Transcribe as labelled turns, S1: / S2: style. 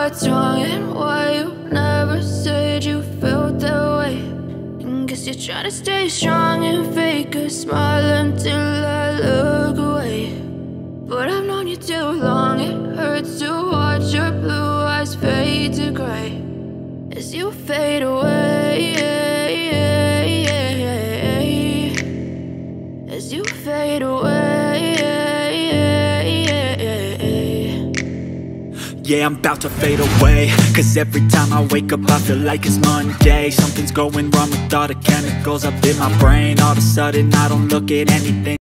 S1: what's wrong and why you never said you felt that way. And guess you're trying to stay strong and fake a smile until I look away. But I've known you too long, it hurts to watch your blue eyes fade to gray as you fade away, as you fade away.
S2: Yeah, I'm about to fade away, cause every time I wake up I feel like it's Monday. Something's going wrong with all the chemicals up in my brain. All of a sudden I don't look at anything